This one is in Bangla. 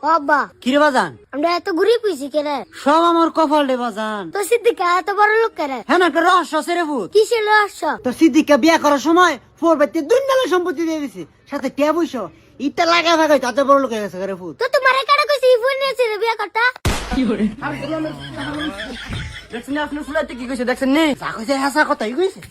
বাবা কিরে বাজান আমরা এত ঘুরি পুইছি কেরে সব আমার কপাল রে বাজান। তো সিদ্দিকা এত বড় লোক কেরে হ্যাঁ না একটা রহস্য আছে রে ভূত। কিসের রহস্য? তোর সিদ্দিককে বিয়ে করার সময় ফোর বাইতে দুনিয়ালে সম্পত্তি দিয়ে দিছে, সাথে কে বইছো ইটা লাগা ভাগাই তাতে বড় লোক হয়ে গেছে রে ভূত। তো তোমার কাটা কইছি ফোন নিয়েছে রে বিয়া করতা। দেখছেন আপনার ফুলাইতে কি কইছে দেখছেন নি? যা কইছে হাসা কথাই কইছে।